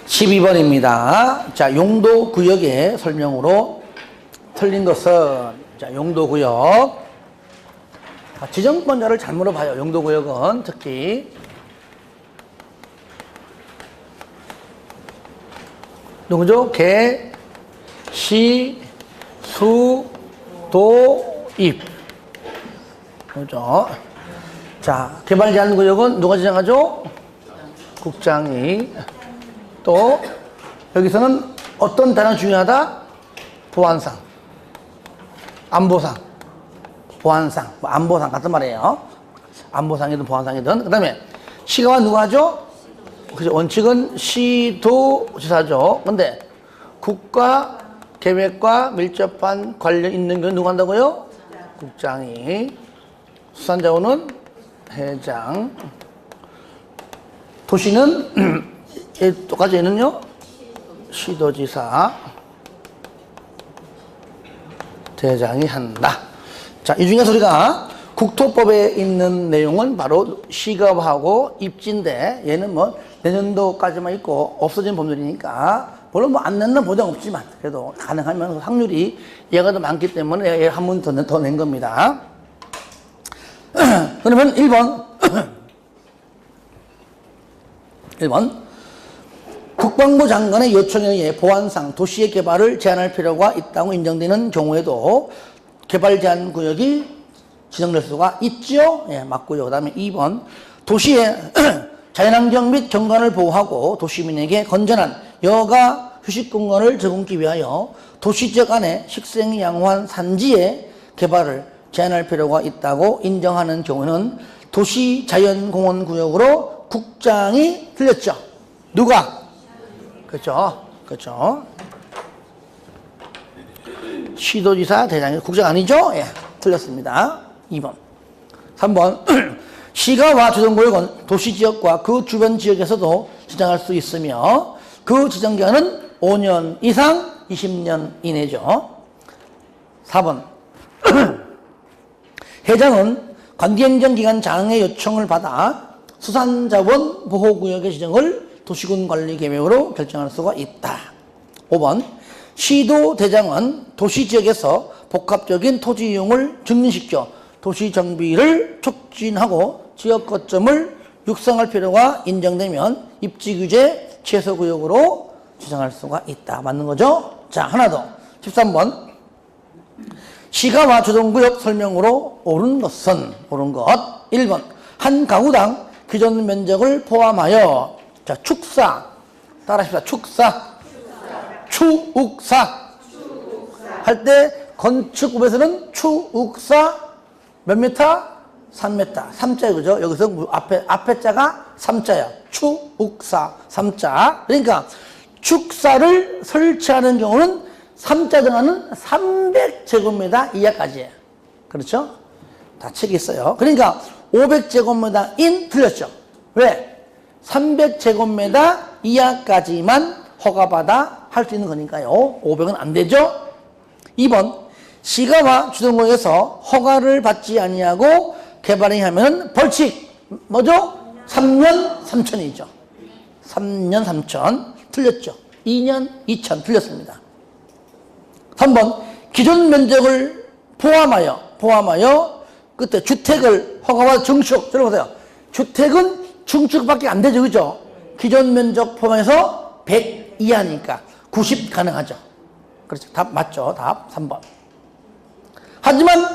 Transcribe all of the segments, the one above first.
12번입니다. 자, 용도구역의 설명으로 틀린 것은, 자, 용도구역. 지정권자를 잘 물어봐요. 용도구역은 특히. 누구죠? 개, 시, 수, 도, 입. 그죠? 자, 개발 제한 구역은 누가 지정하죠? 국장이. 또, 여기서는 어떤 단어 중요하다? 보안상. 안보상. 보안상. 안보상 같은 말이에요. 안보상이든 보안상이든. 그 다음에, 시가와 누가 하죠? 그죠? 원칙은 시도지사죠. 근데, 국가 계획과 밀접한 관련 있는 건 누가 한다고요? 국장이. 수산자원은 회장. 도시는 똑같이 얘는요? 시도지사. 대장이 한다. 자, 이 중에서 우리가 국토법에 있는 내용은 바로 시급하고 입지인데 얘는 뭐 내년도까지만 있고 없어진 법률이니까 물론 뭐 안 낸다는 보장 없지만 그래도 가능하면 확률이 얘가 더 많기 때문에 얘 한 번 더 낸 겁니다. 그러면 1번. 1번. 국방부 장관의 요청에 의해 보안상 도시의 개발을 제한할 필요가 있다고 인정되는 경우에도 개발 제한 구역이 지정될 수가 있죠. 예, 맞고요. 그 다음에 2번. 도시의 자연환경 및 경관을 보호하고 도시민에게 건전한 여가 휴식 공간을 제공하기 위하여 도시 지역 안에 식생 양호한 산지의 개발을 제한할 필요가 있다고 인정하는 경우는 도시 자연공원 구역으로 국장이 틀렸죠. 누가? 그렇죠. 그렇죠. 시도지사 대장이 국장 아니죠? 예, 틀렸습니다. 2번. 3번. 시가와 주정구역은 도시지역과 그 주변 지역에서도 지정할 수 있으며 그 지정기간은 5년 이상 20년 이내죠. 4번. 회장은 관계행정기관 장의 요청을 받아 수산자원 보호구역의 지정을 도시군관리계획으로 결정할 수가 있다. 5번. 시도대장은 도시지역에서 복합적인 토지 이용을 증진시켜 도시정비를 촉진하고 지역 거점을 육성할 필요가 인정되면 입지규제 최소구역으로 지정할 수가 있다. 맞는 거죠? 자, 하나 더. 13번. 시가와 주동구역 설명으로 옳은 것은 옳은 것. 1번. 한 가구당 기존 면적을 포함하여 자, 축사. 따라하십시다. 축사. 추욱사. 할 때 건축법에서는 추욱사 몇 미터? 3m. 3자 그죠? 여기서 앞에 자가 3자야. 추욱사 3자. 그러니까 축사를 설치하는 경우는 3자 등하는 300제곱미터 이하까지예요. 그렇죠? 다 책이 있어요. 그러니까 500제곱미터인 틀렸죠. 왜? 300제곱미터 이하까지만 허가받아 할 수 있는 거니까요. 500은 안 되죠. 2번. 시가와 주동구역에서 허가를 받지 아니하고 개발이 하면 벌칙 뭐죠? 3년 3천이죠. 3년 3천 틀렸죠. 2년 2천 틀렸습니다. 3번. 기존 면적을 포함하여 그때 주택을 허가와 증축 들어보세요. 주택은 증축밖에 안 되죠. 그죠? 기존 면적 포함해서 100 이하니까 90 가능하죠. 그렇죠. 답 맞죠. 답 3번. 하지만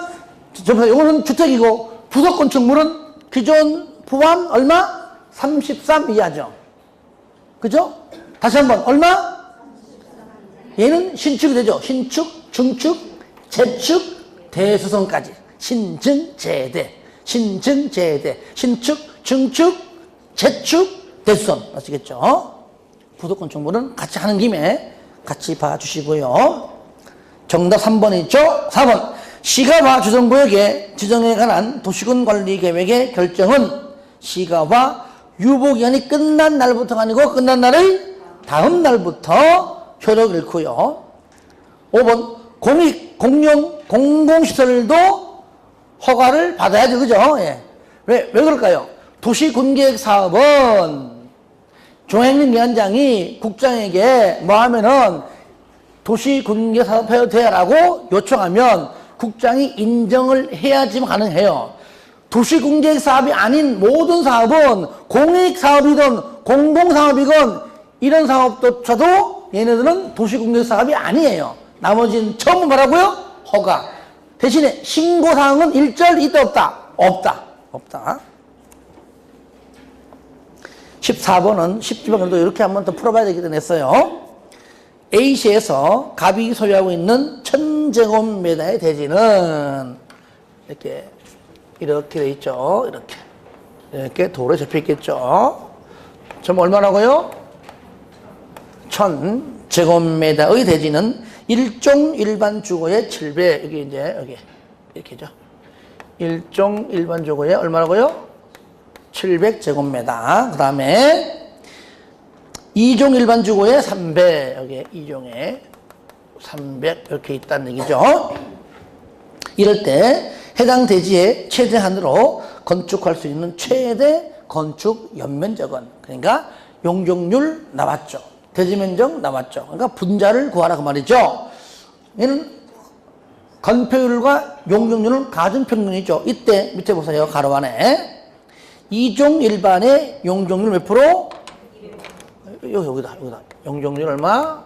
이거는 주택이고 부속 건축물은 기존 포함 얼마? 33 이하죠. 그죠? 다시 한번 얼마? 얘는 신축이 되죠. 신축, 중축, 재축, 대수성까지. 신증, 재대. 신증, 재대. 신축, 중축, 재축, 대수성. 아시겠죠? 부속 건축물은 같이 하는 김에 같이 봐주시고요. 정답 3번이죠. 4번. 시가와 주정구역의 지정에 관한 도시군관리계획의 결정은 시가와 유보기간이 끝난 날부터가 아니고 끝난 날의 다음 날부터 효력을 잃고요. 5번. 공용, 공공시설도 허가를 받아야죠. 그죠? 예. 왜 그럴까요? 도시군계획 사업은 종행위원장이 국장에게 뭐 하면은 도시군계획 사업 해도 돼라고 요청하면 국장이 인정을 해야지 가능해요. 도시군계획 사업이 아닌 모든 사업은 공익 사업이든 공공사업이건 이런 사업조차도 얘네들은 도시군계획 사업이 아니에요. 나머지는 전부 뭐라고요? 허가. 대신에 신고사항은 일절 있다 없다? 없다. 14번은 10지방도 이렇게 한번 더 풀어봐야 되겠다 했어요. A시에서 갑이 소유하고 있는 1000제곱미터의 대지는 이렇게 돼 있죠. 이렇게 도로에 접혀 있겠죠. 점 얼마라고요? 1000제곱미터의 대지는 일종 일반 주거의 7배, 여기 이렇게죠. 일종 일반 주거의 얼마라고요? 700제곱미터. 그 다음에 이종 일반 주거의 3배, 여기 이종에 300 이렇게 있다는 얘기죠. 이럴 때 해당 대지의 최대한으로 건축할 수 있는 최대 건축 연면적은, 그러니까 용적률 나왔죠. 대지 면적 나왔죠. 그러니까 분자를 구하라 그 말이죠. 얘는 건폐율과 용적률은 가중평균이죠. 이때 밑에 보세요. 가로 안에 이종 일반의 용적률 몇 프로? 여기다. 용적률 얼마?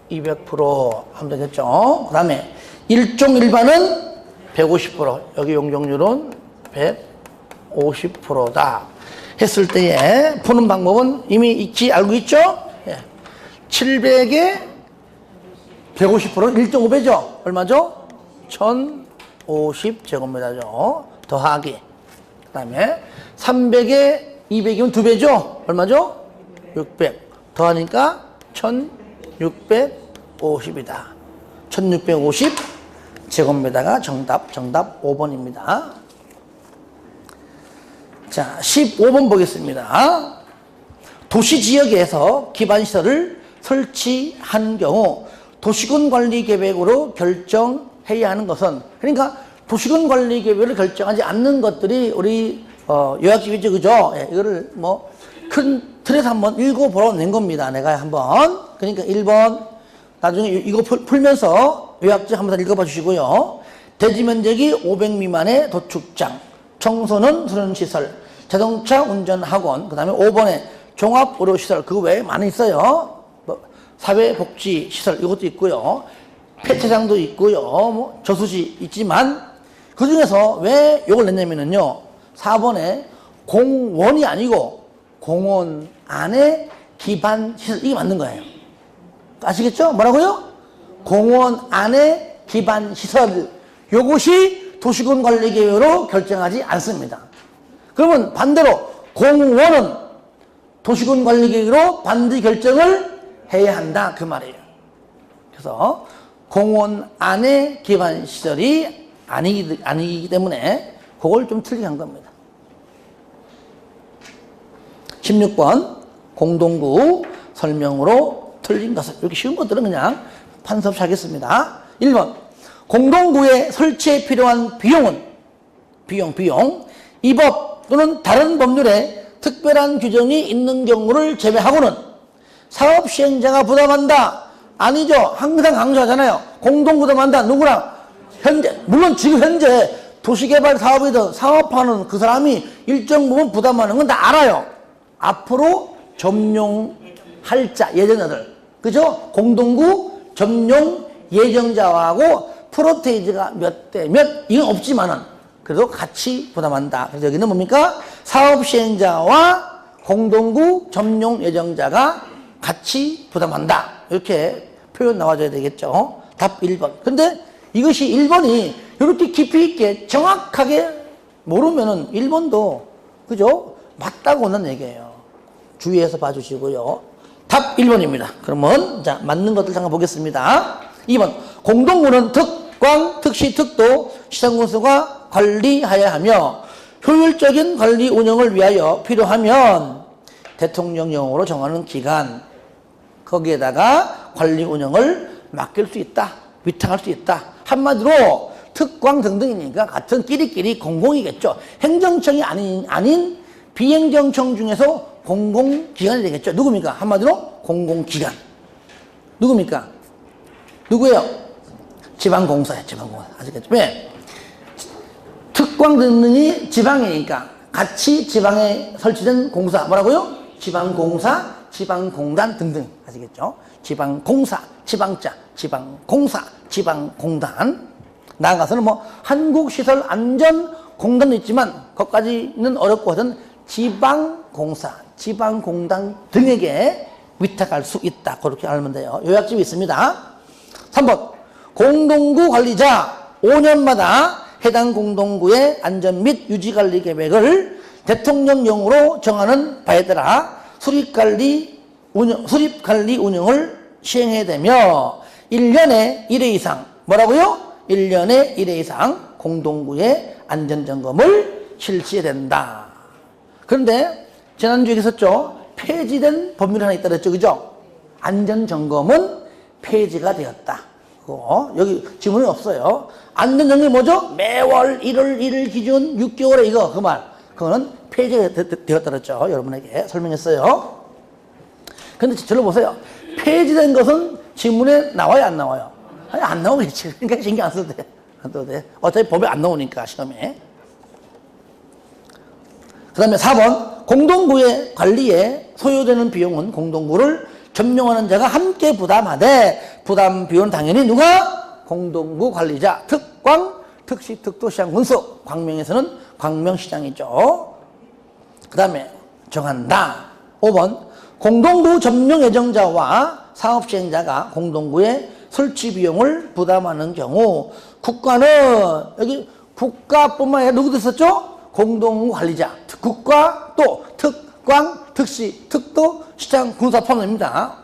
200% 하면 되겠죠. 그 다음에 일종 일반은 150%. 여기 용적률은 150%다. 했을 때에 푸는 방법은 이미 알고 있죠? 700에 150%는 1.5배죠. 얼마죠? 1050제곱미터죠. 더하기. 그 다음에 300에 200이면 2배죠. 얼마죠? 600. 더하니까 1650이다. 1650제곱미터가 정답 5번입니다. 자, 15번 보겠습니다. 도시지역에서 기반시설을 설치하는 경우 도시군 관리 계획으로 결정해야 하는 것은, 그러니까 도시군 관리 계획을 결정하지 않는 것들이 우리 요약집이죠, 그죠? 예, 이거를 뭐 큰 틀에서 한번 읽어보러 낸 겁니다. 내가 한번. 그러니까 1번 나중에 이거 풀면서 요약집 한번 더 읽어봐 주시고요. 대지 면적이 500 미만의 도축장, 청소는 수련시설, 자동차 운전학원, 그 다음에 5번에 종합의료시설, 그 외에 많이 있어요. 뭐 사회복지시설 이것도 있고요. 폐차장도 있고요. 뭐 저수지 있지만 그 중에서 왜 이걸 냈냐면요. 4번에 공원이 아니고 공원 안에 기반시설, 이게 맞는 거예요. 아시겠죠? 뭐라고요? 공원 안에 기반시설, 요것이 도시군 관리계획으로 결정하지 않습니다. 그러면 반대로 공원은 도시군 관리계획으로 반드시 결정을 해야 한다 그 말이에요. 그래서 공원 안에 기반시설이 아니기 때문에 그걸 좀 틀리게 한 겁니다. 16번 공동구 설명으로 틀린 것은, 이렇게 쉬운 것들은 그냥 판서 없이 하겠습니다. 1번 공동구의 설치에 필요한 비용은 비용 이 법 또는 다른 법률에 특별한 규정이 있는 경우를 제외하고는 사업 시행자가 부담한다. 아니죠. 항상 강조하잖아요. 공동 부담한다. 누구랑? 현재, 물론 지금 현재 도시개발 사업이든 사업하는 그 사람이 일정 부분 부담하는 건 다 알아요. 앞으로 점용할 자, 예정자들. 그죠? 공동구 점용 예정자하고 프로테이지가 몇 대 몇, 이건 없지만은 그래도 같이 부담한다. 그래서 여기는 뭡니까? 사업 시행자와 공동구 점용 예정자가 같이 부담한다. 이렇게 표현 나와줘야 되겠죠. 답 1번. 근데 이것이 1번이 이렇게 깊이 있게 정확하게 모르면은 1번도, 그죠? 맞다고는 얘기해요. 주의해서 봐주시고요. 답 1번입니다. 그러면, 자, 맞는 것들 잠깐 보겠습니다. 2번. 공동구는 특광, 특시, 특도, 시장군수가 관리하여야 하며 효율적인 관리 운영을 위하여 필요하면 대통령령으로 정하는 기간, 거기에다가 관리 운영을 맡길 수 있다. 위탁할 수 있다. 한마디로 특광 등등이니까 같은 끼리끼리 공공이겠죠. 행정청이 아닌 비행정청 중에서 공공기관이 되겠죠. 누굽니까? 한마디로 공공기관. 누굽니까? 누구예요? 지방공사예요. 지방공사. 아시겠죠? 왜? 특광 듣느니 지방이니까 같이 지방에 설치된 공사. 뭐라고요? 지방공사, 지방공단 등등. 아시겠죠? 지방공사, 지방자, 지방공사, 지방공단. 나아가서는 뭐 한국시설안전공단도 있지만 그것까지는 어렵고 하여튼 지방공사, 지방공단 등에게 위탁할 수 있다. 그렇게 알면 돼요. 요약집이 있습니다. 3번 공동구 관리자 5년마다 해당 공동구의 안전 및 유지관리 계획을 대통령령으로 정하는 바에 따라 수립관리 운영을 시행해야되며 1년에 1회 이상 뭐라고요? 1년에 1회 이상 공동구의 안전점검을 실시해야 된다. 그런데 지난주에 있었죠. 폐지된 법률이 하나 있다 그랬죠. 그죠? 안전점검은 폐지가 되었다. 여기 지문이 없어요. 안전점검이 뭐죠? 매월 1월 1일 기준 6개월에 이거 그 말. 그거는 폐지가 되었다 그랬죠. 여러분에게 설명했어요. 근데 저를 보세요. 폐지된 것은 지문에 나와요, 안 나와요? 아니, 안 나오겠지. 그러니까 신경 안 써도 돼. 안 써도 돼. 어차피 법에 안 나오니까, 시험에. 그 다음에 4번. 공동구의 관리에 소요되는 비용은 공동구를 점령하는 자가 함께 부담하되 부담 비용은 당연히 누가? 공동구 관리자, 특광, 특시, 특도, 시장, 군수. 광명에서는 광명시장이죠. 그 다음에 정한다. 5번. 공동구 점령 예정자와 사업시행자가 공동구의 설치 비용을 부담하는 경우 국가는 여기 국가뿐만 아니라 누구도 있었죠? 공동구 관리자, 국가 또 특광, 특시, 특도, 시장, 군사 포함됩니다.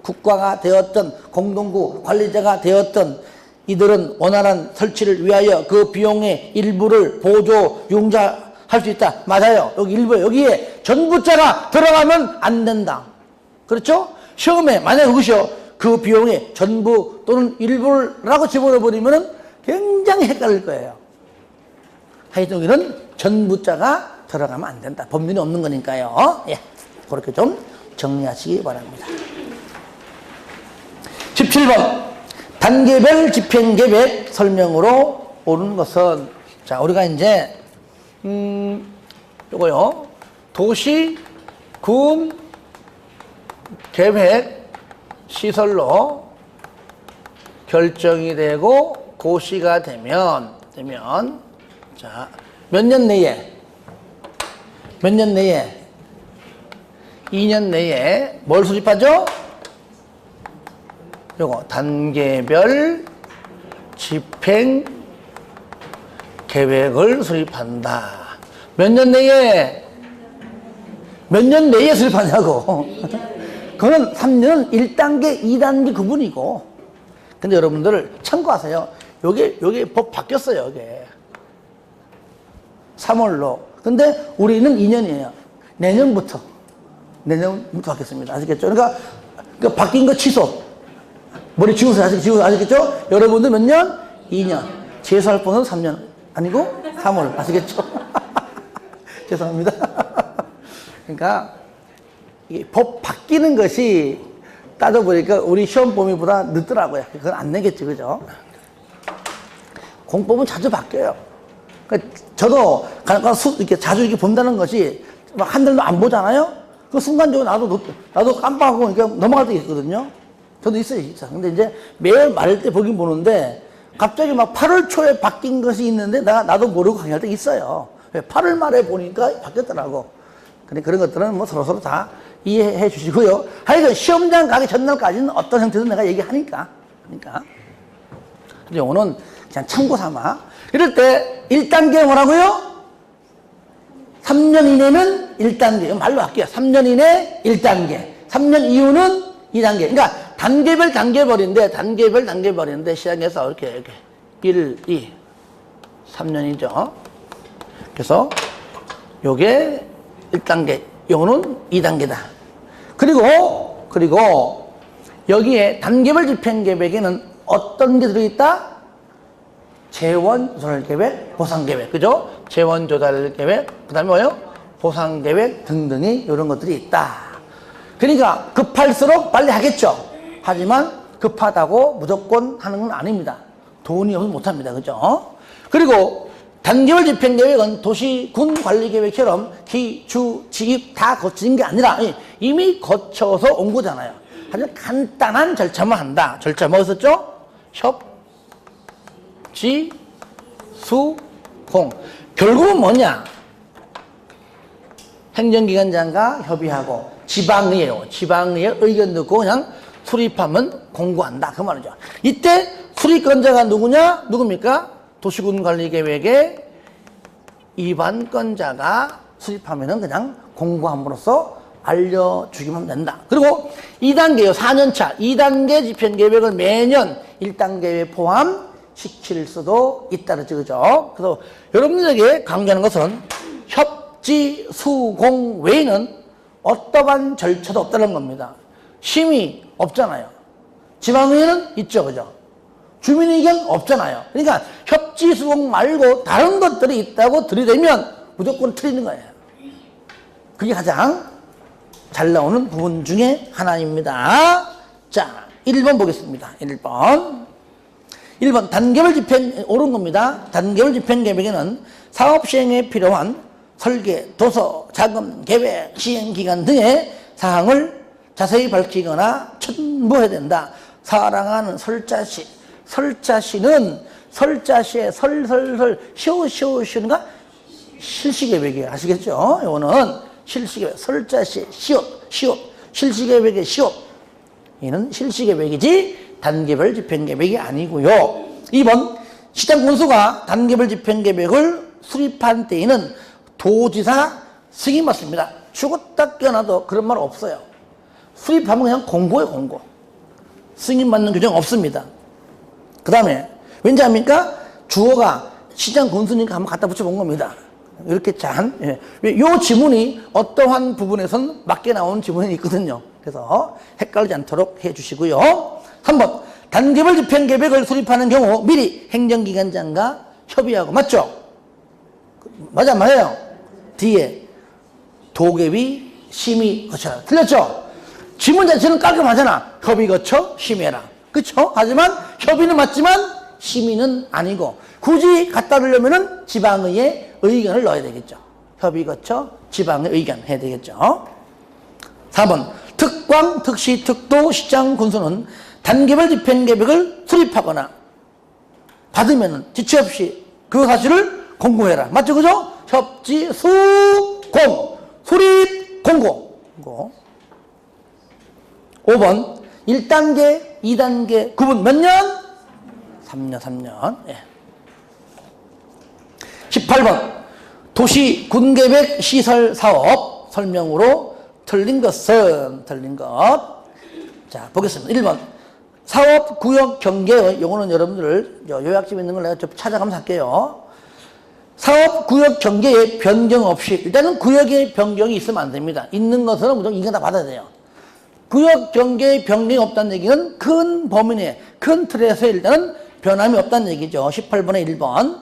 국가가 되었던 공동구 관리자가 되었던 이들은 원활한 설치를 위하여 그 비용의 일부를 보조, 융자할 수 있다. 맞아요. 여기 일부 여기에 전부자가 들어가면 안 된다. 그렇죠? 시험에 만약에 그것이요. 그 비용의 전부 또는 일부라고 집어넣어버리면 굉장히 헷갈릴 거예요. 하여튼 여기는 전부자가 들어가면 안 된다. 법률이 없는 거니까요. 예, 그렇게 좀 정리하시기 바랍니다. 17번 단계별 집행계획 설명으로 오는 것은 자 우리가 이제 요거요 도시 군 계획 시설로 결정이 되고 고시가 되면 자 몇 년 내에 2년 내에 뭘 수립하죠? 요거 단계별 집행 계획을 수립한다. 몇 년 내에 수립하냐고. 그거는 3년은 1단계, 2단계 구분이고. 근데 여러분들 참고하세요. 요게 법 바뀌었어요, 요게. 3월로. 근데 우리는 2년이에요. 내년부터 바뀌었습니다. 아시겠죠? 그러니까 바뀐 거 취소. 머리 지우세요. 아시겠죠? 여러분들 몇 년? 2년. 재수할 뻔은 3년. 아니고 3월. 아시겠죠? 죄송합니다. 그러니까 이게 법 바뀌는 것이 따져보니까 우리 시험 범위보다 늦더라고요. 그건 안 내겠지, 그죠? 공법은 자주 바뀌어요. 그러니까 저도 이렇게 자주 이렇게 본다는 것이 막 한 달도 안 보잖아요? 그 순간적으로 나도 깜빡하고 그러니까 넘어갈 때 있거든요. 저도 있어요, 진짜. 근데 이제 매일 말할 때 보긴 보는데 갑자기 막 8월 초에 바뀐 것이 있는데 나도 모르고 강의할 때 있어요. 8월 말에 보니까 바뀌었더라고. 근데 그런 것들은 뭐 서로 다 이해해 주시고요. 하여간 시험장 가기 전날까지는 어떤 형태든 내가 얘기하니까. 근데 오늘은 그냥 참고 삼아. 이럴 때 1단계 뭐라고요? 3년 이내는 1단계. 말로 할게요. 3년 이내 1단계. 3년 이후는 2단계. 그러니까 단계별인데 시작해서 이렇게 1, 2, 3년이죠. 그래서 요게 1단계, 요거는 2단계다. 그리고 여기에 단계별 집행계획에는 어떤 게 들어있다? 재원 조달 계획, 보상 계획, 그죠? 재원 조달 계획, 그 다음에 뭐요? 보상계획 등등이 이런 것들이 있다. 그러니까 급할수록 빨리 하겠죠. 하지만 급하다고 무조건 하는 건 아닙니다. 돈이 없으면 못합니다. 그죠? 그리고 단계별 집행계획은 도시, 군 관리계획처럼 기, 주, 지입 다 거치는 게 아니라 이미 거쳐서 온 거잖아요. 아주 간단한 절차만 한다. 절차 뭐 있었죠? 협, 지, 수, 공. 결국은 뭐냐? 행정기관장과 협의하고 지방의회요. 지방의회 의견 듣고 그냥 수립하면 공고한다. 그 말이죠. 이때 수립권자가 누구냐? 누굽니까? 도시군관리계획의 위반권자가 수립하면은 그냥 공고함으로써 알려주기만 된다. 그리고 2단계요. 4년차 2단계 집행계획을 매년 1단계에 포함시킬 수도 있다는 거죠. 그래서 여러분들에게 강조하는 것은 협지, 수, 공 외에는 어떠한 절차도 없다는 겁니다. 심의 없잖아요. 지방의회는 있죠. 그죠? 주민의견 없잖아요. 그러니까 협지, 수, 공 말고 다른 것들이 있다고 들이대면 무조건 틀리는 거예요. 그게 가장 잘 나오는 부분 중에 하나입니다. 자, 1번 보겠습니다. 1번 단계별 집행, 옳은 겁니다. 단계별 집행계획에는 사업 시행에 필요한 설계, 도서, 자금, 계획, 시행기간 등의 사항을 자세히 밝히거나 첨부해야 된다. 사랑하는 설자시. 설자시는 설자시에 쉬우가 실시계획이에요. 아시겠죠? 이거는 실시계획. 설자시, 시옷. 실시계획의 시옷. 이는 실시계획이지 단계별 집행계획이 아니고요. 2번 시장 군수가 단계별 집행계획을 수립한 때에는 도지사 승인 받습니다. 죽었다 깨어나도 그런 말 없어요. 수립하면 그냥 공고예요, 공고. 승인 받는 규정 없습니다. 그 다음에 왠지 압니까? 주어가 시장 군수니까 한번 갖다 붙여본 겁니다. 이렇게 요 지문이 어떠한 부분에선 맞게 나오는 지문이 있거든요. 그래서 헷갈리지 않도록 해주시고요. 3번 단계별 집행계획을 수립하는 경우 미리 행정기관장과 협의하고 맞죠? 맞아요? 뒤에 도계위 심의 거쳐라. 틀렸죠? 지문 자체는 깔끔하잖아. 협의 거쳐 심의해라. 그쵸? 하지만 협의는 맞지만 심의는 아니고 굳이 갖다 두려면은 지방의회 의견을 넣어야 되겠죠. 협의 거쳐 지방의 의견 해야 되겠죠. 4번 특광, 특시, 특도, 시장, 군수는 단계별 집행계획을 수립하거나 받으면은 지체 없이 그 사실을 공고해라. 맞죠? 그죠? 협지, 수, 공. 수립, 공고. 5번 1단계, 2단계 구분 몇 년? 3년. 예. 18번 도시 군계획 시설 사업 설명으로 틀린 것은 자 보겠습니다. 1번 사업 구역 경계의 요거는 여러분들 요약집에 있는 걸 내가 좀 찾아가면서 할게요. 사업 구역 경계에 변경 없이 일단은 구역의 변경이 있으면 안 됩니다. 있는 것은 무조건 인간 다 받아야 돼요. 구역 경계에 변경이 없다는 얘기는 큰 범위 내에 큰 틀에서 일단은 변함이 없다는 얘기죠. 18번에 1번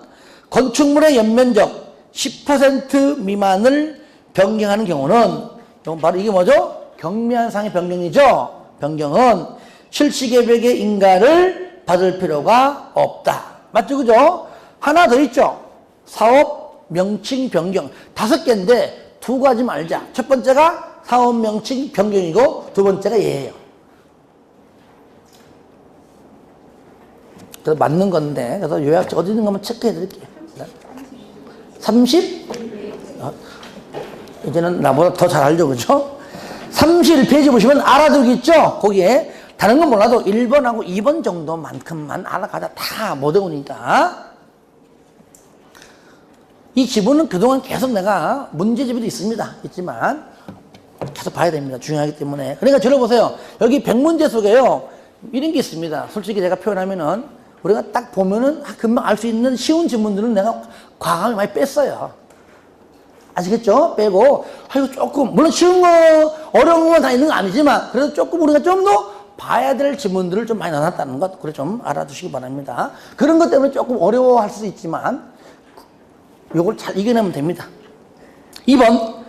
건축물의 연면적 10% 미만을 변경하는 경우는 이건 바로 이게 뭐죠? 경미한상의 변경이죠. 변경은 실시계획의 인가를 받을 필요가 없다. 맞죠? 그죠? 하나 더 있죠. 사업 명칭 변경 5개인데 2가지 말자. 첫 번째가 사업 명칭 변경이고 두 번째가 얘예요. 그래서 맞는 건데 그래서 요약지 어디 있는 거 한번 체크해 드릴게요. 30? 이제는 나보다 더 잘 알죠, 그죠? 31페이지 보시면 알아두기 있죠? 거기에 다른 건 몰라도 1번하고 2번 정도만큼만 알아가자. 다 못 외우니까. 이 지문은 그동안 계속 내가 문제집에도 있지만 계속 봐야 됩니다. 중요하기 때문에. 그러니까 들어보세요. 여기 100문제 속에요. 이런 게 있습니다. 솔직히 제가 표현하면은 우리가 딱 보면은 금방 알 수 있는 쉬운 지문들은 내가 과감히 많이 뺐어요. 아시겠죠? 빼고 이거 조금 물론 쉬운 거 어려운 것만 다 있는 거 아니지만 그래도 조금 우리가 좀 더 봐야 될 지문들을 좀 많이 넣어놨다는 것 그래 좀 알아두시기 바랍니다. 그런 것 때문에 조금 어려워할 수 있지만 요걸 잘 이겨내면 됩니다. 2번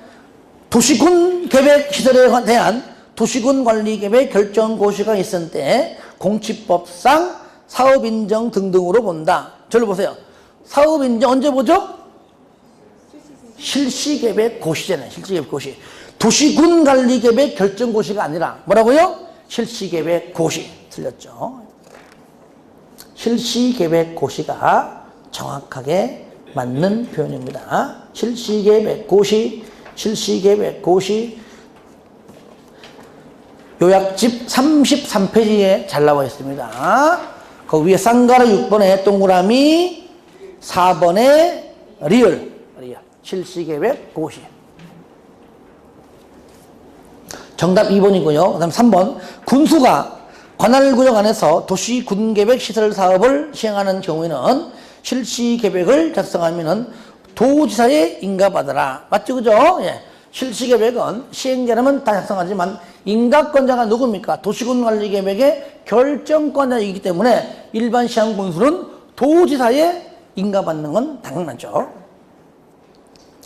도시군 계획 시설에 대한 도시군 관리 계획 결정 고시가 있을 때 공치법상 사업 인정 등등으로 본다. 저를 보세요. 사업 인정 언제 보죠? 실시 계획 고시잖아요. 실시 계획 고시. 도시군 관리 계획 결정 고시가 아니라 뭐라고요? 실시 계획 고시. 틀렸죠. 실시 계획 고시가 정확하게 맞는 표현입니다. 실시 계획 고시, 실시 계획 고시. 요약집 33페이지에 잘 나와 있습니다. 그 위에 쌍가루 6번에 동그라미 4번에 리얼. 실시 계획 고시. 정답 2번이고요. 그 다음 3번. 군수가 관할구역 안에서 도시 군계획 시설 사업을 시행하는 경우에는 실시 계획을 작성하면은 도지사에 인가받아라. 맞죠? 그죠? 예. 실시 계획은 시행자라면 다 작성하지만 인가권자가 누굽니까? 도시군 관리 계획의 결정권자이기 때문에 일반 시행 군수는 도지사에 인가받는 건 당연하죠.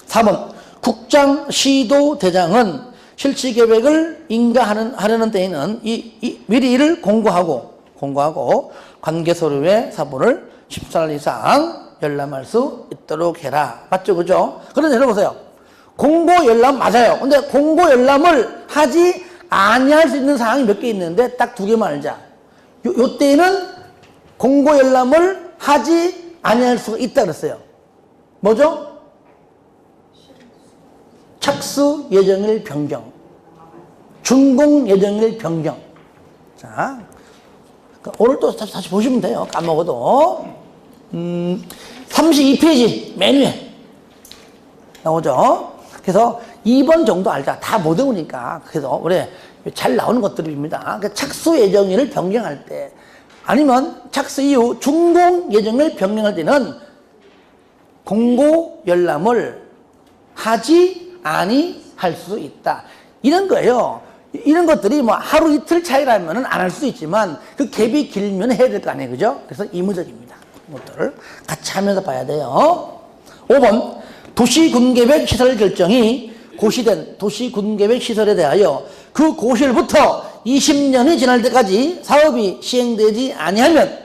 4번. 국장, 시도, 대장은 실시 계획을 인가하려는 때에는 미리 이를 공고하고 관계 서류의 사본을 14일 이상 열람할 수 있도록 해라. 맞죠? 그죠? 그런데 여러분 보세요. 공고 열람 맞아요. 근데 공고 열람을 하지 아니할 수 있는 사항이 몇 개 있는데 딱 2개만 알자. 요 때에는 공고 열람을 하지 아니할 수가 있다 그랬어요. 뭐죠? 착수 예정일 변경, 준공 예정일 변경. 자, 오늘 또 다시 보시면 돼요. 까먹어도. 32페이지 맨 위에 나오죠. 그래서 2번 정도 알자. 다 못 외우니까. 그래서 우리 잘 나오는 것들입니다. 착수 예정일을 변경할 때, 아니면 착수 이후 준공 예정을 변경할 때는 공고 열람을 하지 아니할 수 있다. 이런 거예요. 이런 것들이 뭐 하루 이틀 차이라면 안 할 수 있지만 그 갭이 길면 해야 될 거 아니에요. 그죠? 그래서 의무적입니다. 이것들을 같이 하면서 봐야 돼요. 5번. 도시군계획 시설 결정이 고시된 도시군계획 시설에 대하여 그 고시일부터 20년이 지날 때까지 사업이 시행되지 아니하면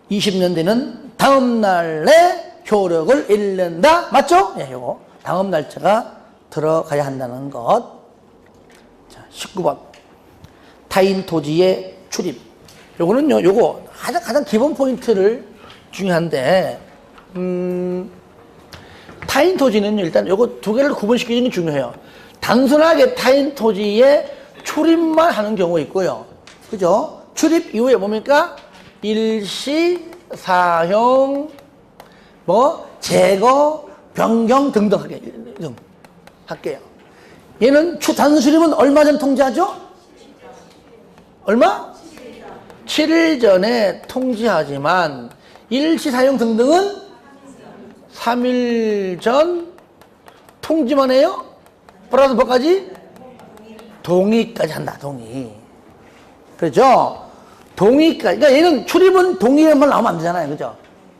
20년 뒤는 다음 날에 효력을 잃는다. 맞죠? 예, 요거. 다음 날짜가 들어가야 한다는 것. 자, 19번. 타인 토지의 출입. 요거는요, 요거 가장 기본 포인트를 중요한데, 타인 토지는요, 일단 요거 2개를 구분시키는 게 중요해요. 단순하게 타인 토지에 출입만 하는 경우가 있고요. 그죠? 출입 이후에 뭡니까? 일시, 사용, 제거, 변경 등등 할게요. 얘는 단순 출입은 얼마 전 통지하죠? 얼마? 7일 전에 통지하지만 일시 사용 등등은 3일 전 통지만 해요? 플러스 뭐까지? 동의까지 한다. 동의. 그렇죠? 동의까지. 그러니까 얘는 출입은 동의만 나오면 안 되잖아요. 그죠?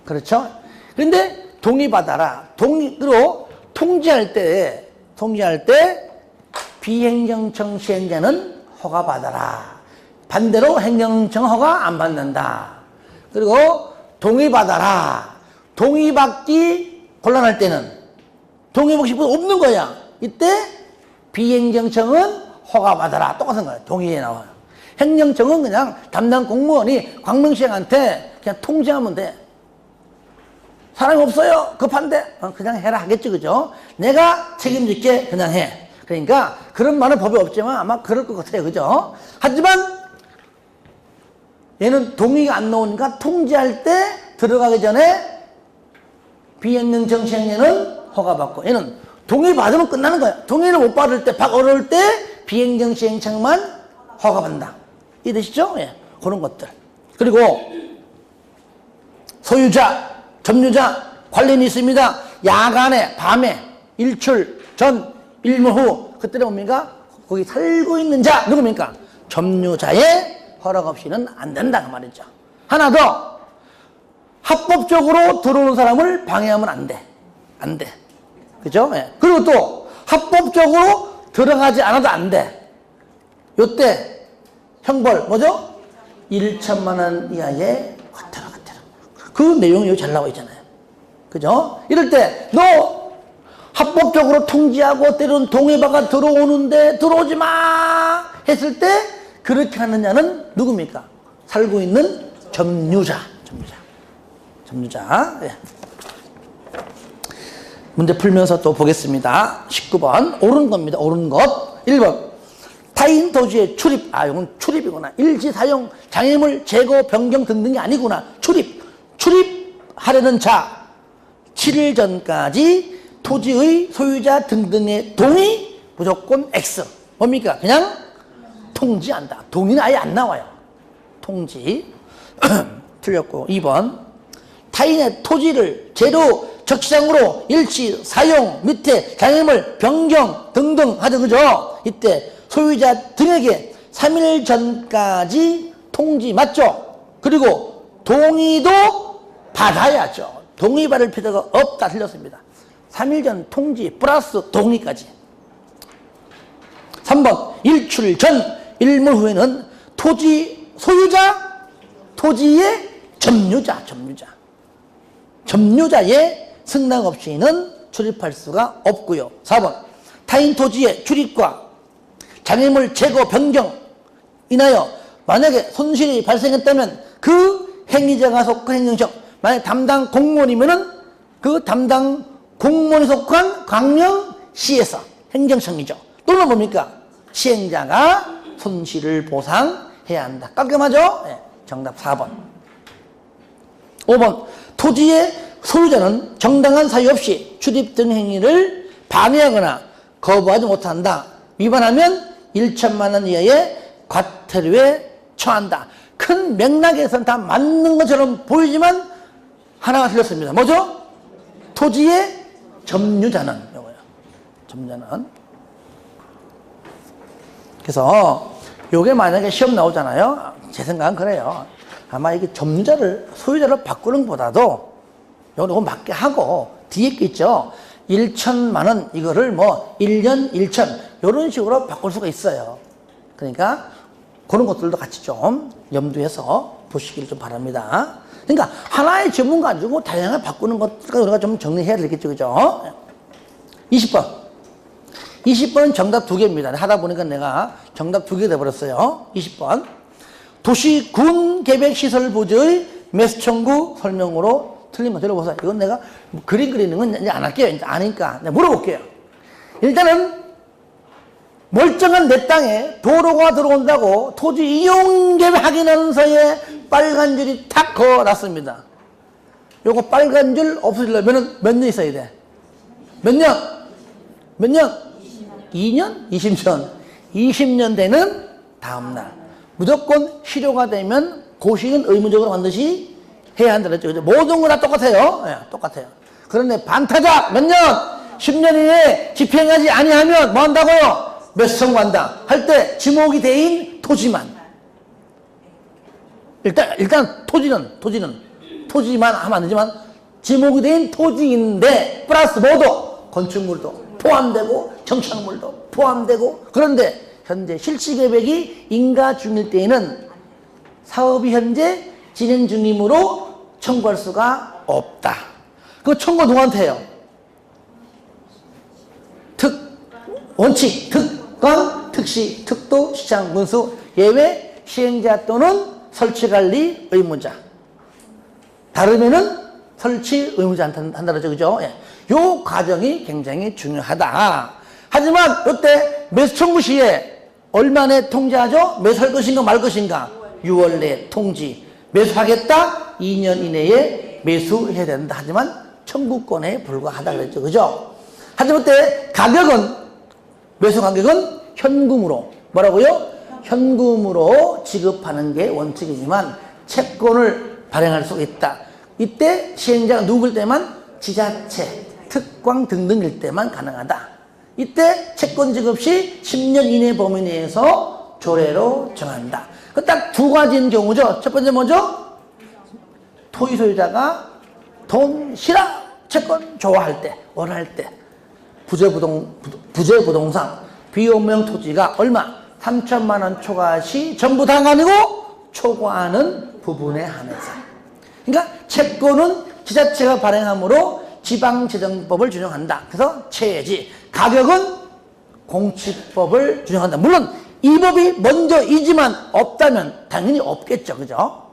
그렇죠? 그런데 동의받아라. 동의로 통지할 때 비행정청 시행자는 허가받아라. 반대로 행정청 허가 안 받는다. 그리고 동의받아라. 동의받기 곤란할 때는 동의받기 없는 거야. 이때 비행정청은 허가받아라. 똑같은 거예요. 동의에 나와요. 행정청은 그냥 담당 공무원이 광명시장한테 그냥 통지하면 돼. 사람이 없어요. 급한데 그냥 해라 하겠죠. 그죠? 내가 책임질게 그냥 해. 그러니까 그런 말은 법에 없지만 아마 그럴 것 같아요. 그죠? 하지만 얘는 동의가 안 나오니까 통지할 때 들어가기 전에 비행정청 시행자는 허가받고, 얘는 동의 받으면 끝나는 거야. 동의를 못 받을 때, 어려울 때 비행정 시행청만 허가받는다. 이해되시죠? 예. 그런 것들. 그리고 소유자, 점유자 관련이 있습니다. 야간에, 밤에, 일출 전, 일몰 후, 그때는 뭡니까? 거기 살고 있는 자, 누굽니까? 점유자의 허락 없이는 안 된다. 그 말이죠. 하나 더. 합법적으로 들어오는 사람을 방해하면 안 돼. 안 돼. 그죠? 예. 그리고 또, 합법적으로 들어가지 않아도 안 돼. 요때 형벌 뭐죠? 1천만 원 이하의 과태료. 그 내용이 여기 잘 나와 있잖아요. 그죠? 이럴 때 너 합법적으로 통지하고 때론 동해바가 들어오는데 들어오지 마 했을 때 그렇게 하는 자는 누굽니까? 살고 있는 점유자. 예. 문제 풀면서 또 보겠습니다. 19번 옳은 겁니다. 옳은 것. 1번 타인 토지의 출입. 이건 출입이구나. 일시 사용 장애물 제거 변경 등등이 아니구나. 출입하려는 자 7일 전까지 토지의 소유자 등등의 동의 무조건 X. 뭡니까? 그냥 통지한다. 동의는 아예 안 나와요. 통지. 틀렸고. 2번 타인의 토지를 제로 적시장으로 일시 사용 밑에 장애물 변경 등등 하죠. 그죠? 이때 소유자 등에게 3일 전까지 통지 맞죠? 그리고 동의도 받아야죠. 동의 받을 필요가 없다. 틀렸습니다. 3일 전 통지 플러스 동의까지. 3번 일출 전 일몰 후에는 토지 소유자 토지의 점유자의 승낙 없이는 출입할 수가 없고요. 4번 타인 토지의 출입과 장애물 제거 변경 인하여 만약에 손실이 발생했다면 그 행위자가 속한 행정청, 만약 담당 공무원이면은 그 담당 공무원이 속한 광명시에서 행정청이죠. 또는 뭡니까? 시행자가 손실을 보상해야 한다. 깔끔하죠? 네, 정답 4번. 5번 토지의 소유자는 정당한 사유 없이 출입 등 행위를 방해하거나 거부하지 못한다. 위반하면 1천만 원 이하의 과태료에 처한다. 큰 맥락에서는 다 맞는 것처럼 보이지만 하나가 틀렸습니다. 뭐죠? 토지의 점유자는 요거예요. 점유자는. 그래서 요게 만약에 시험 나오잖아요. 제 생각은 그래요. 아마 이게 소유자를 바꾸는 것보다도 요거 맞게 하고 뒤에 게 있죠. 1천만 원 이거를 뭐 1년 1천 이런 식으로 바꿀 수가 있어요. 그러니까 그런 것들도 같이 좀 염두해서 보시길 좀 바랍니다. 그러니까 하나의 질문 가지고 다양하게 바꾸는 것들 우리가 좀 정리해야 되겠죠. 그죠? 20번. 20번 정답 2개입니다. 하다 보니까 내가 정답 2개 돼버렸어요. 20번. 도시군 계획시설 부지의 매수 청구 설명으로 틀린 거 들어보세요. 이건 내가 그림 그리는 건 이제 안 할게요. 이제 아니까. 내가 물어볼게요. 일단은 멀쩡한 내 땅에 도로가 들어온다고 토지 이용 계획 확인하는 사이에 빨간 줄이 탁 그어놨습니다. 요거 빨간 줄 없애려면 몇 년 있어야 돼? 몇 년? 몇 년? 2년? 20년. 20년 되는 다음날. 무조건 실효가 되면 고시는 의무적으로 반드시 해야 한다 그랬죠. 모든 거 다 똑같아요. 네, 똑같아요. 그런데 반타작 몇 년? 10년 이내에 집행하지 아니하면 뭐 한다고요? 매수 청구한다. 할 때 지목이 대인 토지만. 일단 토지만 하면 안 되지만 지목이 대인 토지인데 플러스 모두 건축물도 포함되고 정착물도 포함되고 그런데 현재 실시계획이 인가 중일 때에는 사업이 현재 진행 중이므로 청구할 수가 없다. 그 청구 누구한테 해요? 원칙, 특강, 특시, 특도, 시장, 문수, 예외, 시행자 또는 설치관리 의무자. 다르면은 설치 의무자 한다 그러죠. 그죠? 예. 요 과정이 굉장히 중요하다. 하지만 이때 매수 청구 시에 얼마 내에 통지하죠? 매수할 것인가 말 것인가? 6월 내에 통지. 매수하겠다? 2년 이내에 매수해야 된다. 하지만 청구권에 불과하다 그랬죠. 그죠? 하지만 이때 가격은 매수 가격은 현금으로 뭐라고요? 현금으로 지급하는 게 원칙이지만 채권을 발행할 수 있다. 이때 시행자가 누구일 때만 지자체, 특광 등등일 때만 가능하다. 이때 채권 지급 시 10년 이내 범위 내에서 조례로 정한다. 그 딱 두 가지인 경우죠. 첫 번째 뭐죠? 토지 소유자가 돈 싫어 채권 좋아할 때, 원할 때 부재부동산 비업무용 토지가 얼마? 3천만 원 초과 시 전부 다가 아니고 초과하는 부분에 한해서. 그러니까 채권은 지자체가 발행함으로 지방재정법을 준용한다. 그래서 채지. 가격은 공치법을 준용한다. 물론 이 법이 먼저이지만 없다면 당연히 없겠죠. 그죠?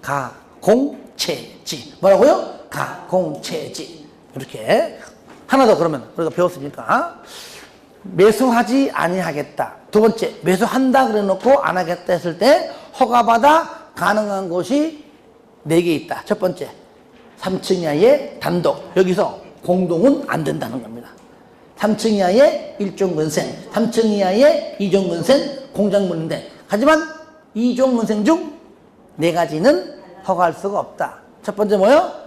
가공채지. 뭐라고요? 가공채지. 이렇게. 하나 더 그러면 우리가 배웠으니까. 매수하지 아니하겠다. 두 번째, 매수한다 그래 놓고 안 하겠다 했을 때 허가받아 가능한 곳이 4개 있다. 첫 번째, 3층 이하의 단독. 여기서 공동은 안 된다는 겁니다. 3층 이하의 1종근생, 3층 이하의 2종근생, 공작물인데 하지만 2종근생 중 4가지는 허가할 수가 없다. 첫 번째 뭐요?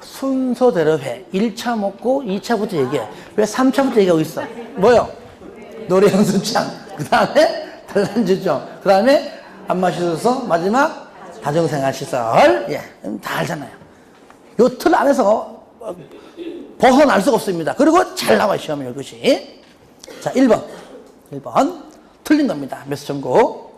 순서대로 해. 1차 먹고 2차부터 얘기해. 왜 3차부터 얘기하고 있어? 뭐요? 노래 연습장. 그 다음에 단란주점. 그 다음에 안마시소서. 마지막 다중생활시설. 예, 다 알잖아요. 요 틀 안에서 벗어날 수가 없습니다. 그리고 잘 나와요, 시험에 이것이. 자, 1번. 틀린 겁니다. 매수청구.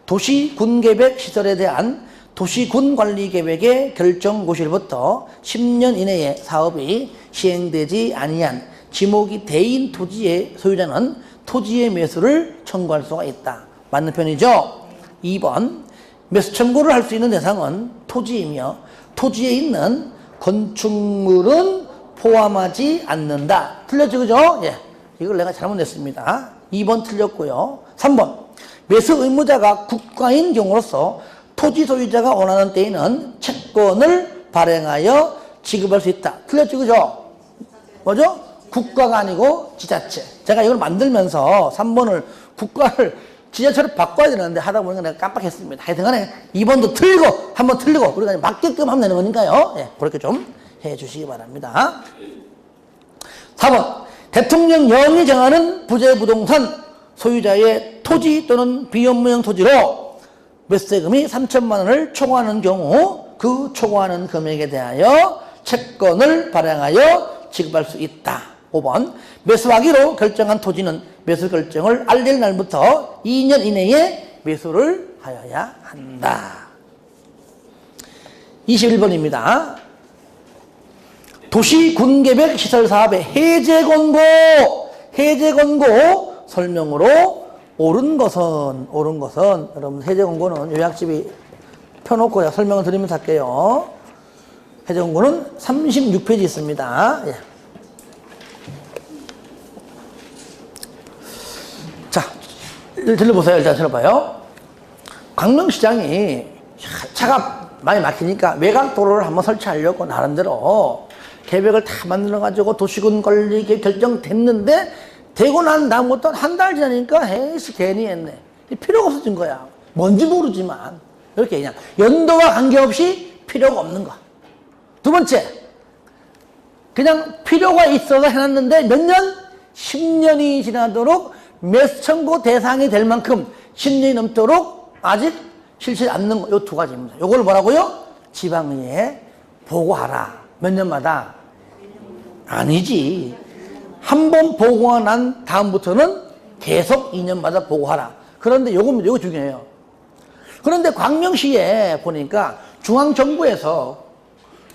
도시군계획 시설에 대한 도시군관리계획의 결정고시로부터 10년 이내에 사업이 시행되지 아니한 지목이 대인 토지의 소유자는 토지의 매수를 청구할 수가 있다. 맞는 편이죠? 2번. 매수 청구를 할 수 있는 대상은 토지이며 토지에 있는 건축물은 포함하지 않는다. 틀렸죠? 그죠? 예. 이걸 내가 잘못냈습니다. 2번 틀렸고요. 3번. 매수 의무자가 국가인 경우로서 토지 소유자가 원하는 때에는 채권을 발행하여 지급할 수 있다. 틀렸죠? 그죠? 뭐죠? 국가가 아니고 지자체. 제가 이걸 만들면서 3번을 국가를 지자체로 바꿔야 되는데 하다 보니까 내가 깜빡했습니다. 하여튼간에 2번도 틀리고 한번 틀리고 우리가 맞게끔 하면 되는 거니까요. 예, 그렇게 좀 해주시기 바랍니다. 4번. 대통령령이 정하는 부재부동산 소유자의 토지 또는 비업무용 토지로 매수세금이 3천만 원을 초과하는 경우 그 초과하는 금액에 대하여 채권을 발행하여 지급할 수 있다. 5번. 매수하기로 결정한 토지는 매수 결정을 알릴 날부터 2년 이내에 매수를 하여야 한다. 21번입니다. 도시군계획 시설사업의 해제권고 설명으로 옳은 것은 여러분 해제권고는 요약집이 펴놓고 설명을 드리면서 할게요. 해제권고는 36페이지 있습니다. 예. 자, 들려보세요. 일단 들어봐요. 광명시장이 차가 많이 막히니까 외곽도로를 한번 설치하려고 나름대로 계획을 다 만들어가지고 도시군 관리 결정됐는데 되고 난 다음부터 한 달 지나니까 에이씨 괜히 했네. 필요가 없어진 거야. 뭔지 모르지만 이렇게 그냥 연도와 관계없이 필요가 없는 거. 두 번째, 그냥 필요가 있어서 해놨는데 몇 년? 10년이 지나도록 매수청구 대상이 될 만큼 10년이 넘도록 아직 실시하지 않는 거. 요 2가지입니다. 요걸 뭐라고요? 지방의회에 보고하라. 몇 년마다? 아니지. 한 번 보고가 난 다음부터는 계속 2년마다 보고하라. 그런데 요거 중요해요. 그런데 광명시에 보니까 중앙정부에서,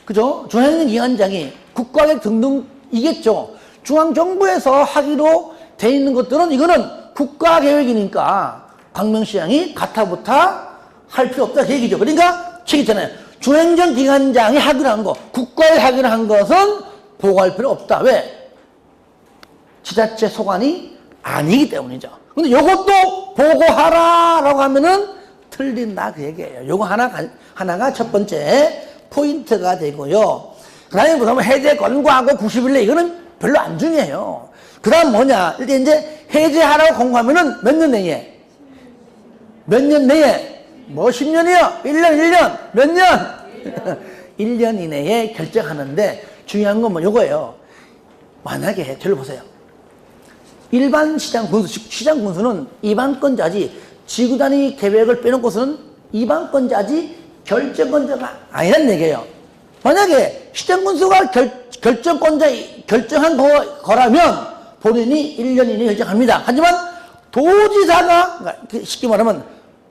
그죠? 중앙기관장이 국가계획 등등이겠죠. 중앙정부에서 하기로 돼 있는 것들은 이거는 국가계획이니까 광명시장이 가타부타 할 필요 없다. 그 얘기죠. 그러니까 책 있잖아요. 중행정기관장이 하기로 한 거, 국가에 하기로 한 것은 보고할 필요 없다. 왜? 지자체 소관이 아니기 때문이죠. 근데 요것도 보고하라라고 하면은 틀린다 그 얘기예요. 요거 하나가 첫 번째 포인트가 되고요. 그 다음에 그러면 해제 권고하고 90일 내 이거는 별로 안 중요해요. 그 다음 뭐냐? 일단 이제 해제하라고 권고하면은 몇 년 내에? 몇 년 내에? 뭐 10년이요? 1년? 몇 년? 1년 이내에 결정하는데 중요한 건 뭐 요거예요. 만약에 저를 보세요. 일반 시장 군수는 이반권자지 지구단위 계획을 빼놓고서는 이반권자지 결정권자가 아니란 얘기예요. 만약에 시장 군수가 결정권자 결정한 거라면 본인이 1년 이내에 결정합니다. 하지만 도지사가, 그러니까 쉽게 말하면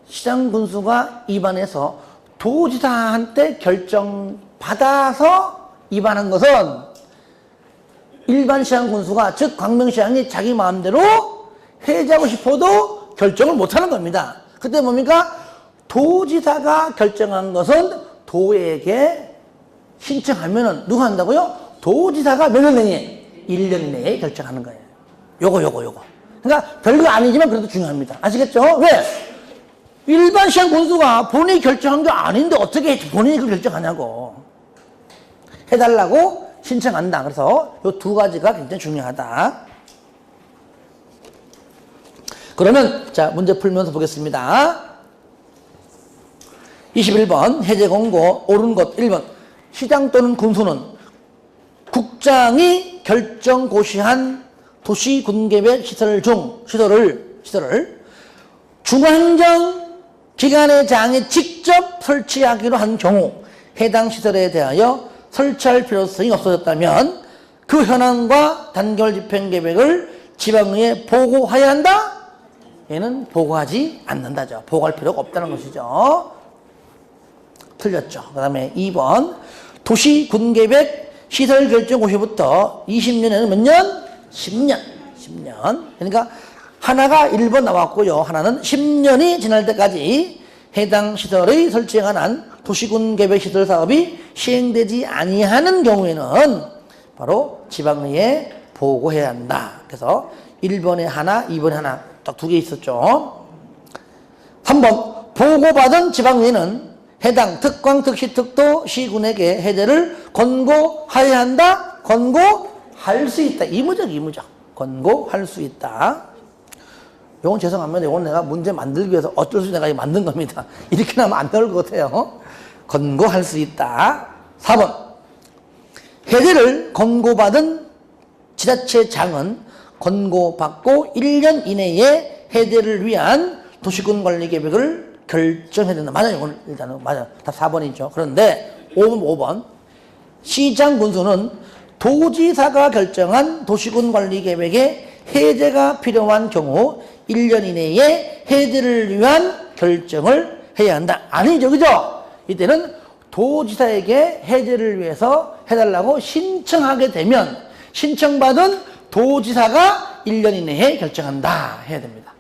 시장군수가 입안해서 도지사한테 결정받아서 입안한 것은 일반 시장군수가, 즉 광명시장이 자기 마음대로 해제하고 싶어도 결정을 못하는 겁니다. 그때 뭡니까? 도지사가 결정한 것은 도에게 신청하면은 누가 한다고요? 도지사가 몇 년 내에? 1년 내에 결정하는 거예요. 요거. 그러니까 별거 아니지만 그래도 중요합니다. 아시겠죠? 왜? 일반 시장 군수가 본인이 결정한 게 아닌데 어떻게 본인이 그걸 결정하냐고. 해달라고 신청한다. 그래서 요 두 가지가 굉장히 중요하다. 그러면 자, 문제 풀면서 보겠습니다. 21번 해제 공고 옳은 것 1번 시장 또는 군수는 국장이 결정 고시한 도시 군계획 시설을 중앙행정 기관의 장이 직접 설치하기로 한 경우 해당 시설에 대하여 설치할 필요성이 없어졌다면 그 현황과 단결 집행 계획을 지방의회에 보고해야 한다? 얘는 보고하지 않는다죠. 보고할 필요가 없다는 것이죠. 틀렸죠. 그 다음에 2번 도시 군계획 시설 결정 고시부터 20년에는 몇 년? 10년. 그러니까 하나가 1번 나왔고요. 하나는 10년이 지날 때까지 해당 시설의 설치에 관한 도시군 계획 시설 사업이 시행되지 아니하는 경우에는 바로 지방의회에 보고해야 한다. 그래서 1번에 하나, 2번에 하나 딱 두 개 있었죠. 3번 보고받은 지방의회는 해당 특광, 특시, 특도 시군에게 해제를 권고하여야 한다. 권고할 수 있다. 이무적. 권고할 수 있다. 요건 죄송합니다. 요건 내가 문제 만들기 위해서 어쩔 수 없이 내가 만든 겁니다. 이렇게 나면 안 나올 것 같아요. 권고할 수 있다. 4번 해제를 권고받은 지자체장은 권고받고 1년 이내에 해제를 위한 도시군 관리 계획을 결정해야 된다. 맞아요. 이건 일단은 맞아요. 다 4번이죠. 그런데 5번 시장 군수는 도지사가 결정한 도시군 관리 계획에 해제가 필요한 경우 1년 이내에 해제를 위한 결정을 해야 한다. 아니죠. 그죠? 이때는 도지사에게 해제를 위해서 해달라고 신청하게 되면 신청받은 도지사가 1년 이내에 결정한다. 해야 됩니다.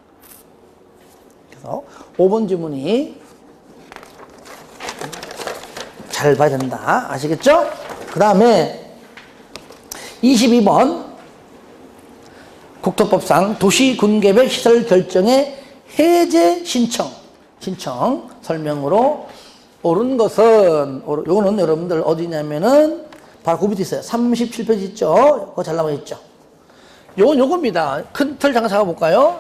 그래서 5번 지문이 잘 봐야 된다. 아시겠죠? 그 다음에 22번 국토법상 도시군계획 시설 결정의 해제 신청 설명으로 옳은 것은 요거는 여러분들 어디냐면은 바로 그 밑에 있어요. 37페이지 있죠? 그거 잘 나와 있죠? 요겁니다. 큰 틀 잠깐 잡아볼까요?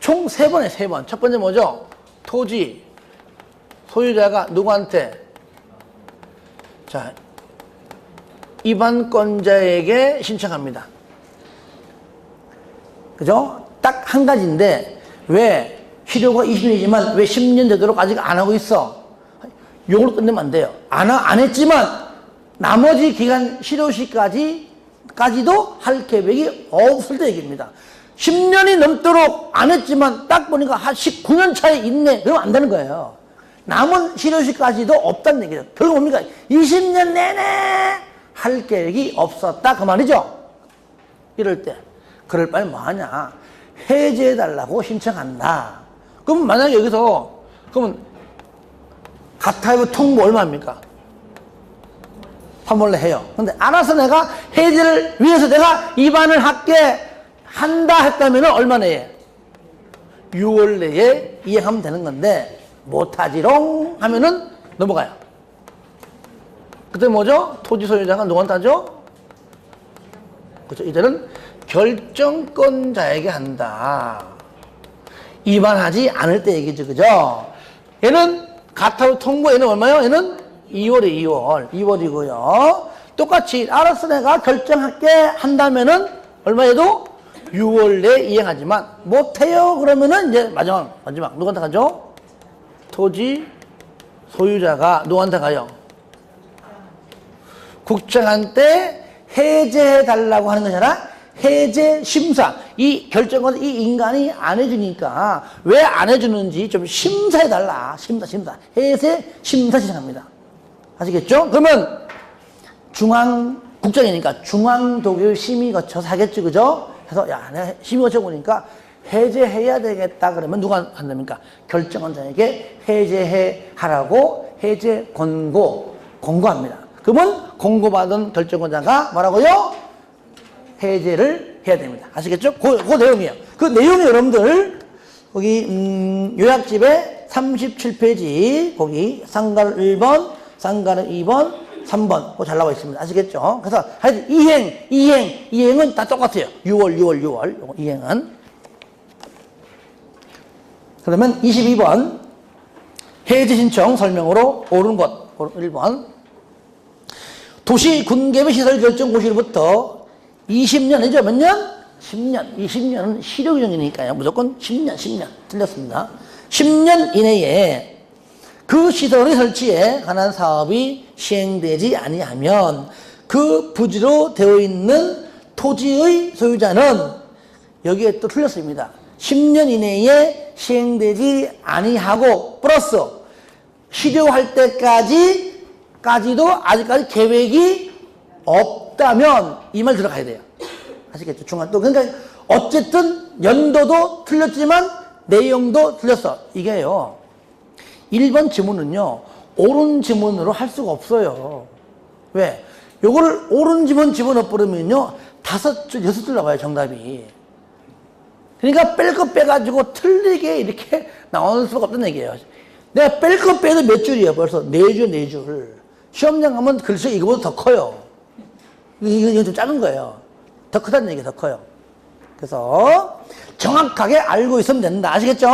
총 3번에 3번. 첫 번째 뭐죠? 토지 소유자가 누구한테? 자, 입안권자에게 신청합니다. 그죠? 딱 한 가지인데 왜 실효가 20년이지만 왜 10년 되도록 아직 안 하고 있어? 요걸로 끝내면 안 돼요. 안 했지만 나머지 기간 실효시까지도 할 계획이 없을 때 얘기입니다. 10년이 넘도록 안 했지만 딱 보니까 한 19년 차에 있네. 그러면 안 되는 거예요. 남은 실효시까지도 없다는 얘기죠. 결국 뭡니까? 20년 내내 할 계획이 없었다. 그 말이죠. 이럴 때. 그럴 바에 뭐 하냐. 해제해달라고 신청한다. 그럼 만약에 여기서, 그러면 가타이브 통보 얼마입니까? 판몰래 해요. 근데 알아서 내가 해제를 위해서 내가 입안을 할게 한다 했다면 얼마 내에? 6월 내에 이행하면 되는 건데 못하지롱 하면은 넘어가요. 그때 뭐죠? 토지 소유자가 누구한테 하죠? 그렇죠. 이제는 결정권자에게 한다. 입안하지 않을 때 얘기죠. 그죠? 얘는 가타로 통보 얘는 얼마요? 얘는 2월이고요. 똑같이 알아서 내가 결정할게 한다면은 얼마에도 6월 내에 이행하지만 못해요. 그러면은 이제 마지막 누구한테 가죠? 토지 소유자가 누구한테 가요? 국장한테 해제해달라고 하는 거잖아. 해제 심사. 이 결정은 이 인간이 안 해주니까 왜 안 해주는지 좀 심사해달라. 심사. 해제 심사 신청합니다. 아시겠죠? 그러면 중앙국장이니까 중앙도교 심의 거쳐서 하겠죠. 그죠? 그래서 야, 내가 심의 거쳐보니까 해제해야 되겠다. 그러면 누가 한답니까? 결정원장에게 해제해 하라고 해제 권고합니다. 그러면 공고받은 결정권자가 뭐라고요? 해제를 해야 됩니다. 아시겠죠? 그 내용이에요. 그 내용이 여러분들 거기 요약집에 37페이지 거기 상가를 1번, 상가를 2번, 3번 그거 잘 나와 있습니다. 아시겠죠? 그래서 하여튼 이행은 다 똑같아요. 6월 이행은. 그러면 22번 해제 신청 설명으로 옳은 것 1번 도시 군개별 시설 결정 고시로부터 20년이죠. 몇 년? 10년. 20년은 실효규정이니까요. 무조건 10년. 틀렸습니다. 10년 이내에 그 시설의 설치에 관한 사업이 시행되지 아니하면 그 부지로 되어 있는 토지의 소유자는 여기에 또 틀렸습니다. 10년 이내에 시행되지 아니하고 플러스 실효할 때까지도 아직까지 계획이 없다면 이 말 들어가야 돼요. 아시겠죠? 그러니까 어쨌든 연도도 틀렸지만 내용도 틀렸어. 이게요. 1번 지문은요. 옳은 지문으로 할 수가 없어요. 왜? 요거를 옳은 지문 집어넣어버리면요. 5줄, 6줄 나와요. 정답이. 그러니까 뺄 거 빼가지고 틀리게 이렇게 나오는 수가 없다는 얘기예요. 내가 뺄 거 빼도 몇 줄이에요? 벌써 4줄. 시험장 가면 글쎄 이거보다 더 커요. 이건 좀 작은 거예요. 더 크다는 얘기예요. 더 커요. 그래서 정확하게 알고 있으면 된다. 아시겠죠?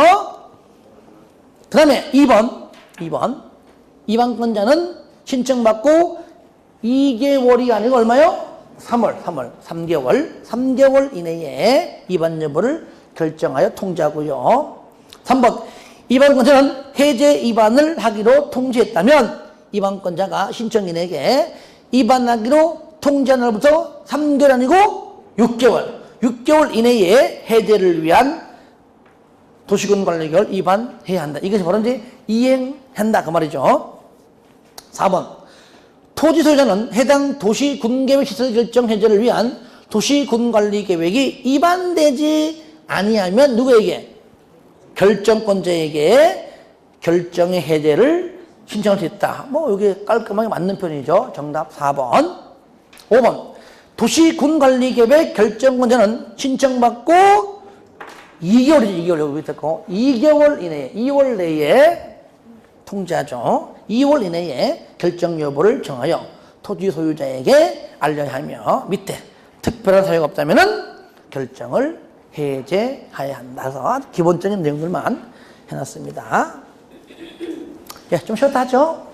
그 다음에 2번. 이반권자는 신청받고 2개월이 아니고 얼마요? 3개월 이내에 이반 여부를 결정하여 통지하고요. 3번. 이반권자는 해제 이반을 하기로 통지했다면 이반권자가 신청인에게 이반하기로 통지한 날부터 3개월 아니고 6개월 이내에 해제를 위한 도시군 관리계획을 이반해야 한다. 이것이 바로 이제 이행한다 그 말이죠. 4번. 토지 소유자는 해당 도시군계획 시설 결정 해제를 위한 도시군관리계획이 이반되지 아니하면 누구에게? 결정권자에게 결정의 해제를 신청할 수 있다. 이게 깔끔하게 맞는 편이죠. 정답 4번. 5번. 도시군관리계획 결정권자는 신청받고 2개월 이내에 2월 내에 통지하죠. 2월 이내에 결정 여부를 정하여 토지 소유자에게 알려야 하며 밑에 특별한 사유가 없다면 결정을 해제해야 한다. 그래서 기본적인 내용들만 해놨습니다. 좀 쉬었다 하죠.